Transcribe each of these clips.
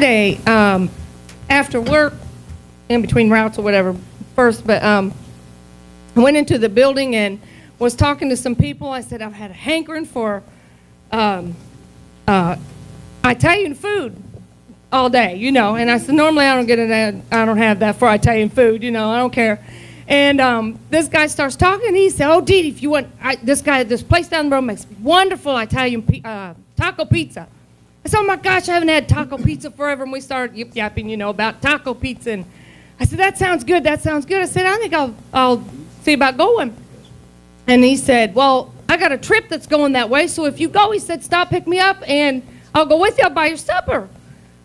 Friday after work, in between routes or whatever, first, but I went into the building and was talking to some people. I said, I've had a hankering for Italian food all day, you know. And I said, normally I don't have that for Italian food, you know, I don't care. And this guy starts talking, and he said, oh, Dee, if you want, this place down the road makes wonderful Italian taco pizza. I said, oh my gosh, I haven't had taco pizza forever. And we started yip-yapping, you know, about taco pizza. And I said, that sounds good, that sounds good. I said, I think I'll see about going. And he said, well, I got a trip that's going that way, so if you go, he said, stop, pick me up, and I'll go with you, I'll buy your supper.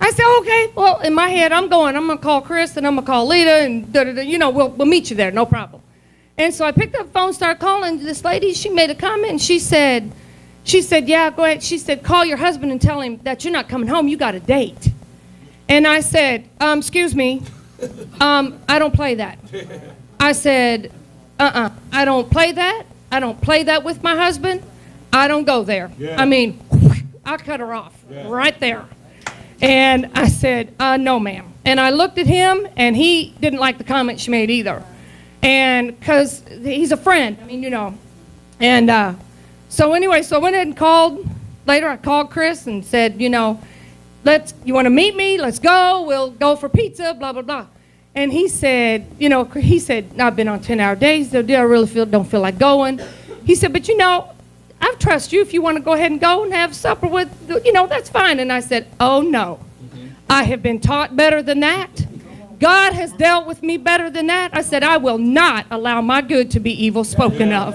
I said, okay. Well, in my head, I'm going to call Chris, and I'm going to call Lita, and da-da-da, you know, we'll meet you there, no problem. And so I picked up the phone, started calling this lady. She made a comment, and she said, yeah, go ahead. She said, call your husband and tell him that you're not coming home, you got a date. And I said, excuse me, I don't play that. I said, I don't play that. I don't play that with my husband. I don't go there. Yeah. I mean, I cut her off right there. And I said, no, ma'am. And I looked at him, and he didn't like the comment she made either. And because he's a friend, I mean, you know. And so anyway, so I went ahead and called. Later, I called Chris and said, you know, you want to meet me? Let's go. We'll go for pizza, blah, blah, blah. And he said, you know, he said, I've been on 10-hour days. I really don't feel like going. He said, but, you know, I trust you. If you want to go ahead and go and have supper with, you know, that's fine. And I said, oh, no. I have been taught better than that. God has dealt with me better than that. I said, I will not allow my good to be evil spoken of.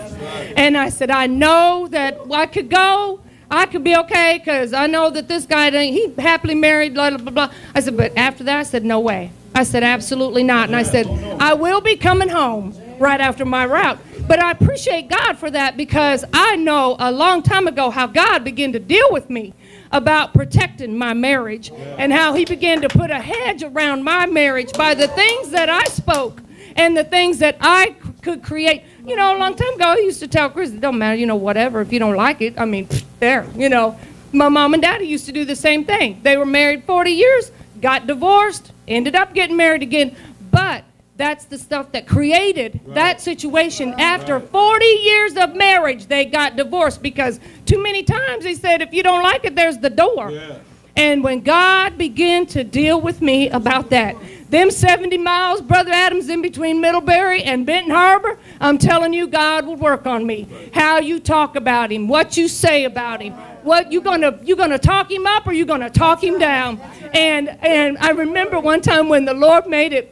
And I said, I know that I could go. I could be okay because I know that this guy, he happily married, blah, blah, blah. I said, but after that, I said, no way. I said, absolutely not. And I said, I will be coming home right after my route. But I appreciate God for that because I know a long time ago how God began to deal with me about protecting my marriage and how he began to put a hedge around my marriage by the things that I spoke and the things that I could create. You know, a long time ago, I used to tell Chris, it don't matter, you know, whatever. If you don't like it, I mean, there, you know. My mom and daddy used to do the same thing. They were married 40 years, got divorced, ended up getting married again. But that's the stuff that created that situation. After 40 years of marriage, they got divorced because too many times he said, if you don't like it, there's the door. Yeah. And when God began to deal with me about that, them 70 miles, Brother Adams, in between Middlebury and Benton Harbor, I'm telling you, God will work on me. How you talk about him, what you say about him, what you gonna talk him up or you gonna talk him down. And I remember one time when the Lord made it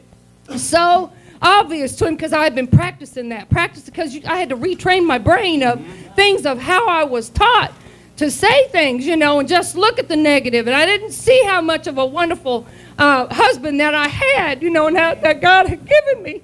so obvious to him because I had been practicing because I had to retrain my brain of things of how I was taught to say things, you know, and just look at the negative. And I didn't see how much of a wonderful husband that I had, you know, and how, that God had given me.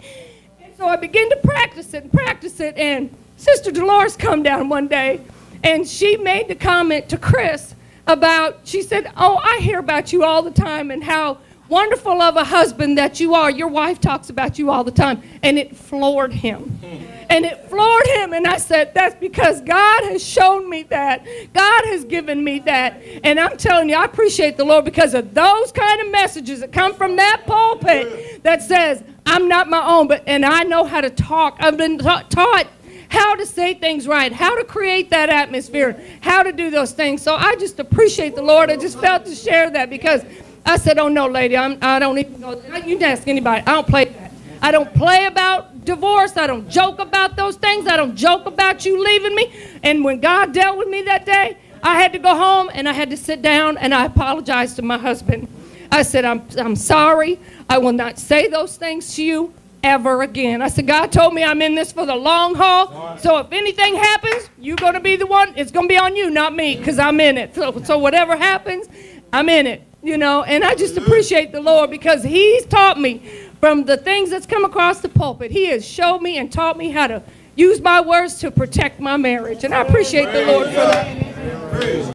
And so I began to practice it, and Sister Dolores come down one day, and she made the comment to Chris about, she said, oh, I hear about you all the time and how wonderful of a husband that you are. Your wife talks about you all the time. And it floored him. And it floored him. And I said, that's because God has shown me that. God has given me that. And I'm telling you, I appreciate the Lord because of those kind of messages that come from that pulpit that says, I'm not my own, and I know how to talk. I've been taught how to say things right, how to create that atmosphere, how to do those things. So I just appreciate the Lord. I just felt to share that because I said, oh, no, lady, I don't even go. You can ask anybody. I don't play that. I don't play about divorce. I don't joke about those things. I don't joke about you leaving me. And when God dealt with me that day, I had to go home, and I had to sit down, and I apologized to my husband. I said, I'm sorry. I will not say those things to you ever again. I said, God told me I'm in this for the long haul. So if anything happens, you're going to be the one. It's going to be on you, not me, because I'm in it. So whatever happens, I'm in it. You know, and I just appreciate the Lord because he's taught me from the things that's come across the pulpit. He has showed me and taught me how to use my words to protect my marriage. And I appreciate the Lord for that.